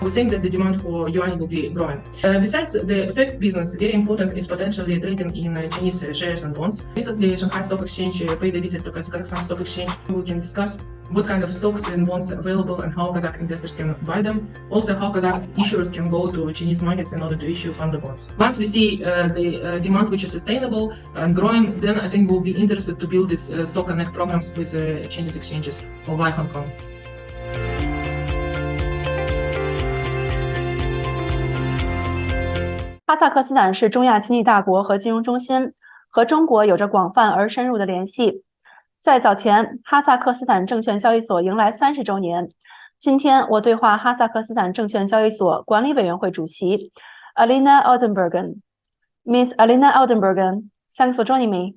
we think that the demand for yuan will be growing. Besides the FX business, very important is potentially trading in Chinese shares and bonds. Recently, Shanghai Stock Exchange paid a visit to Kazakhstan Stock Exchange. We can discuss what kind of stocks and bonds are available and how Kazakh investors can buy them. Also, how Kazakh issuers can go to Chinese markets in order to issue fund bonds. Once we see the demand which is sustainable and growing, then I think we'll be interested to build this stock connect programs with Chinese exchanges or via Hong Kong.哈萨克斯坦是中亚经济大国和金融中心，和中国有着广泛而深入的联系。在早前，哈萨克斯坦证券交易所迎来30周年。今天，我对话哈萨克斯坦证券交易所管理委员会主席 Alina Aldambergen. Ms. Alina Aldambergen, thanks for joining me.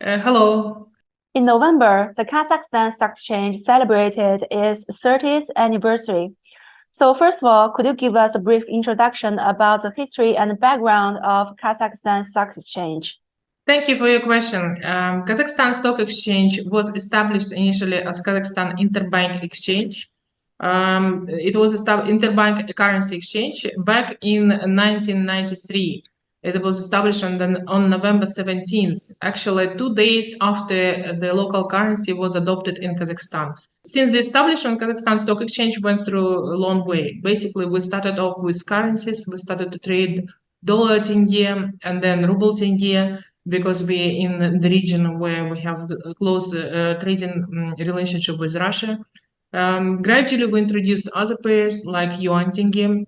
Hello. In November, the Kazakhstan Stock Exchange celebrated its 30th anniversary. So first of all, could you give us a brief introduction about the history and background of Kazakhstan Stock Exchange? Thank you for your question. Kazakhstan Stock Exchange was established initially as Kazakhstan Interbank Exchange. It was established Interbank Currency Exchange back in 1993. It was established on November 17th, actually 2 days after the local currency was adopted in Kazakhstan. Since the establishment, Kazakhstan Stock Exchange went through a long way. Basically, we started off with currencies. We started to trade dollar tenge and then ruble tenge because we're in the region where we have a close trading relationship with Russia. Gradually, we introduced other pairs like yuan tenge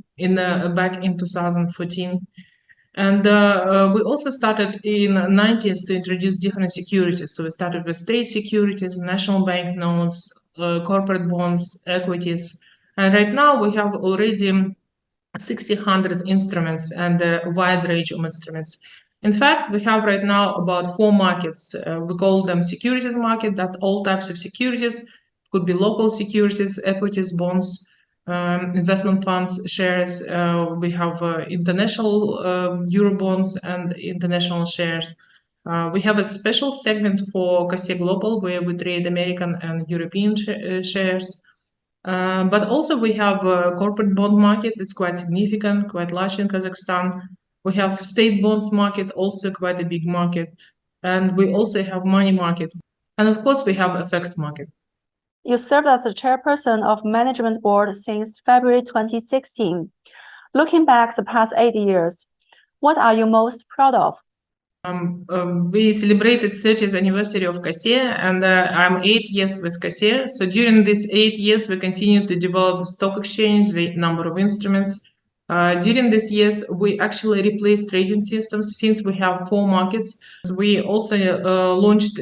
back in 2014. And we also started in the 90s to introduce different securities. So we started with state securities, national bank notes, corporate bonds, equities. And right now we have already 1,600 instruments and a wide range of instruments. In fact, we have right now about 4 markets. We call them securities market, that all types of securities could be local securities, equities, bonds, investment funds, shares. We have international Eurobonds and international shares. We have a special segment for kazakh Global where we trade American and European shares. But also we have a corporate bond market that's quite significant, quite large in Kazakhstan. We have state bonds market, also quite a big market. And we also have money market. And of course, we have FX market. You served as the chairperson of management board since February 2016. Looking back the past 8 years, what are you most proud of? We celebrated 30th anniversary of Kazakh, and I'm 8 years with Kazakh. So during these 8 years, we continued to develop the stock exchange, the number of instruments. During these years, we actually replaced trading systems since we have 4 markets. We also launched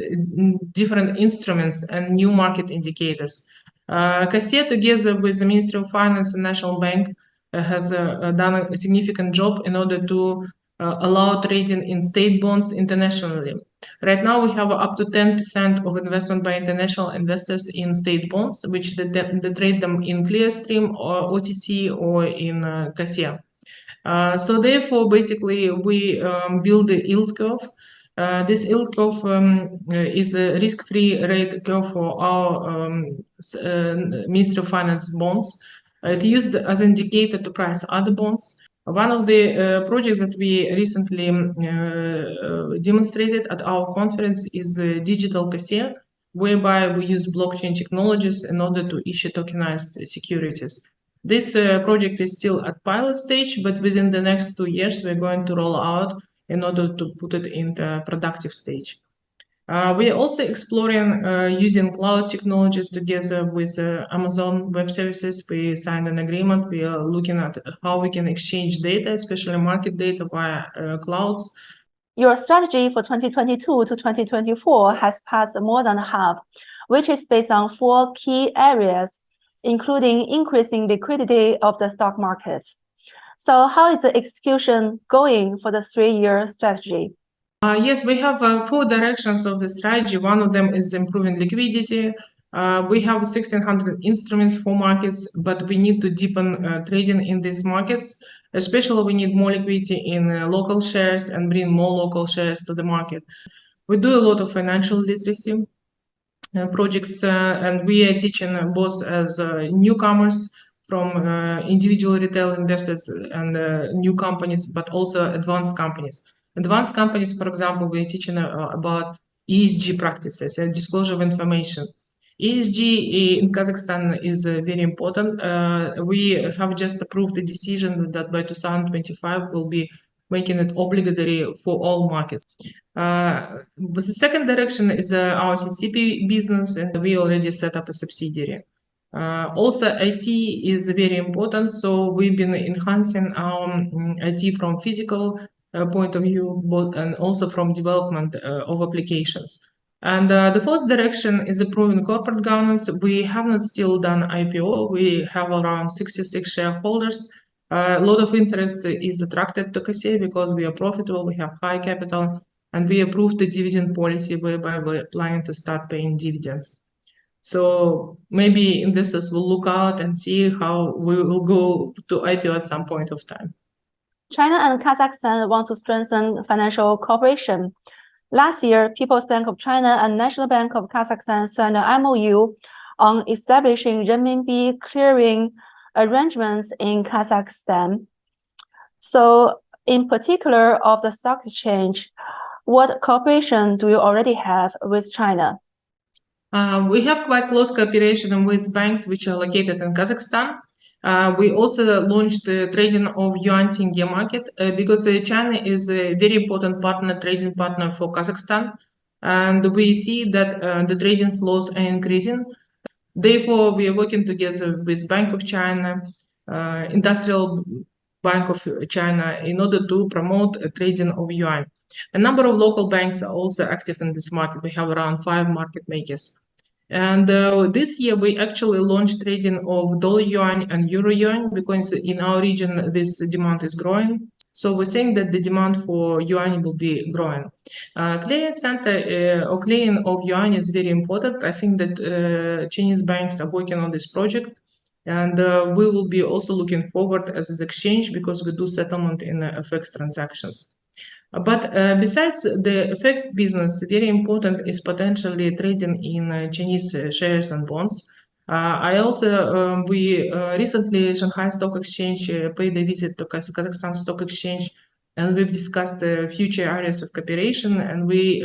different instruments and new market indicators. Kazakh, together with the Ministry of Finance and National Bank, has done a significant job in order to allow trading in state bonds internationally. Right now, we have up to 10% of investment by international investors in state bonds, which they trade them in Clearstream or OTC or in Kazakh. So therefore, basically, we build the yield curve. This yield curve is a risk-free rate curve for our Ministry of Finance bonds. It used as an indicator to price other bonds. One of the projects that we recently demonstrated at our conference is Digital Kazakh, whereby we use blockchain technologies in order to issue tokenized securities. This project is still at pilot stage, but within the next 2 years, we're going to roll out in order to put it in the productive stage. We are also exploring using cloud technologies together with Amazon Web Services. We signed an agreement. We are looking at how we can exchange data, especially market data via clouds. Your strategy for 2022 to 2024 has passed more than half, which is based on 4 key areas, including increasing liquidity of the stock markets. So how is the execution going for the 3-year strategy? Yes, we have 4 directions of the strategy. One of them is improving liquidity. We have 1,600 instruments for markets, but we need to deepen trading in these markets. Especially, we need more liquidity in local shares and bring more local shares to the market. We do a lot of financial literacy. projects, and we are teaching both as newcomers from individual retail investors and new companies, but also advanced companies. Advanced companies, for example, we are teaching about ESG practices and disclosure of information. ESG in Kazakhstan is very important. We have just approved the decision that by 2025 we'll be making it obligatory for all markets. The second direction is our CCP business, and we already set up a subsidiary. Also, IT is very important, so we've been enhancing our IT from physical point of view, and also from development of applications. And the fourth direction is improving corporate governance. We have not still done IPO. We have around 66 shareholders. A lot of interest is attracted to KSA because we are profitable, we have high capital, and we approved the dividend policy whereby we're planning to start paying dividends. So maybe investors will look out and see how we will go to IPO at some point of time. China and Kazakhstan want to strengthen financial cooperation. Last year, People's Bank of China and National Bank of Kazakhstan signed an MOU on establishing renminbi clearing arrangements in Kazakhstan. So, in particular of the stock exchange, what cooperation do you already have with China? We have quite close cooperation with banks which are located in Kazakhstan. We also launched the trading of yuan tenge market because China is a very important trading partner for Kazakhstan, and we see that the trading flows are increasing. Therefore, we are working together with Bank of China, Industrial Bank of China, in order to promote trading of yuan. A number of local banks are also active in this market. We have around 5 market makers. And this year, we actually launched trading of dollar yuan and euro yuan because in our region, this demand is growing. So we're saying that the demand for yuan will be growing. Clearing center or clearing of yuan is very important. I think that Chinese banks are working on this project. And we will be also looking forward as an exchange because we do settlement in FX transactions. But besides the FX business, very important is potentially trading in Chinese shares and bonds. We recently, Shanghai Stock Exchange paid a visit to Kazakhstan Stock Exchange, and we've discussed the future areas of cooperation, and we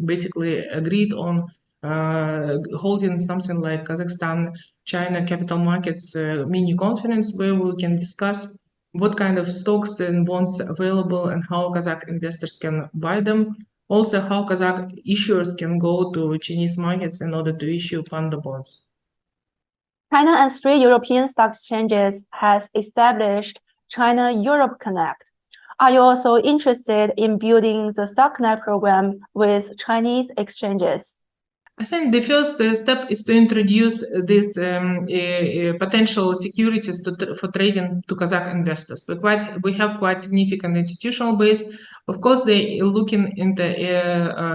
basically agreed on holding something like Kazakhstan China Capital Markets mini conference where we can discuss what kind of stocks and bonds are available and how Kazakh investors can buy them. Also, how Kazakh issuers can go to Chinese markets in order to issue panda bonds. China and 3 European stock exchanges has established China-Europe Connect. Are you also interested in building the Stock Connect program with Chinese exchanges? I think the first step is to introduce these potential securities for trading to Kazakh investors. We have quite significant institutional base. Of course, they're looking into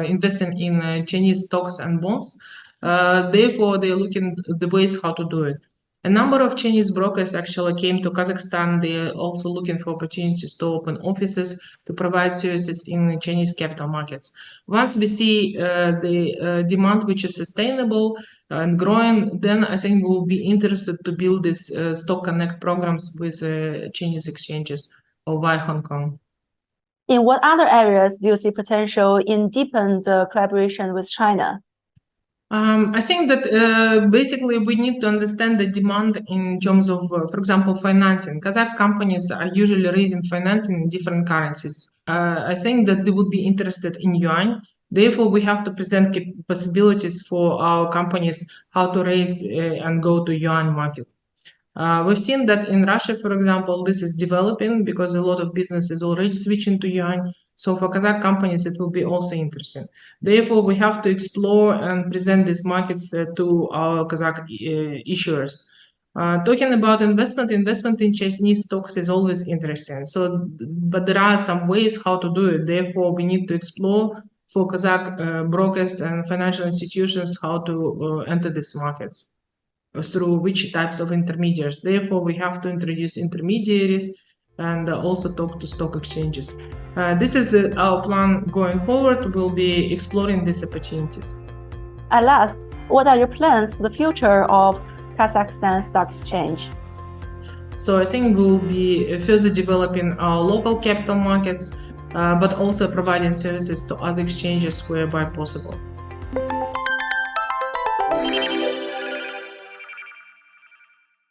investing in Chinese stocks and bonds. Therefore, they're looking the ways how to do it. A number of Chinese brokers actually came to Kazakhstan. They're also looking for opportunities to open offices to provide services in Chinese capital markets. Once we see the demand which is sustainable and growing, then I think we'll be interested to build these Stock Connect programs with Chinese exchanges or via Hong Kong. In what other areas do you see potential in deepen the collaboration with China? I think that basically we need to understand the demand in terms of, for example, financing. Kazakh companies are usually raising financing in different currencies. I think that they would be interested in yuan. Therefore, we have to present possibilities for our companies how to raise and go to yuan market. We've seen that in Russia, for example, this is developing because a lot of business is already switching to yuan. So for Kazakh companies, it will be also interesting. Therefore, we have to explore and present these markets to our Kazakh issuers. Talking about investment in Chinese stocks is always interesting. But there are some ways how to do it. Therefore, we need to explore for Kazakh brokers and financial institutions how to enter these markets through which types of intermediaries. Therefore, we have to introduce intermediaries and also talk to stock exchanges. This is our plan going forward. We'll be exploring these opportunities. At last, What are your plans for the future of Kazakhstan Stock Exchange? So I think we'll be further developing our local capital markets, but also providing services to other exchanges whereby possible.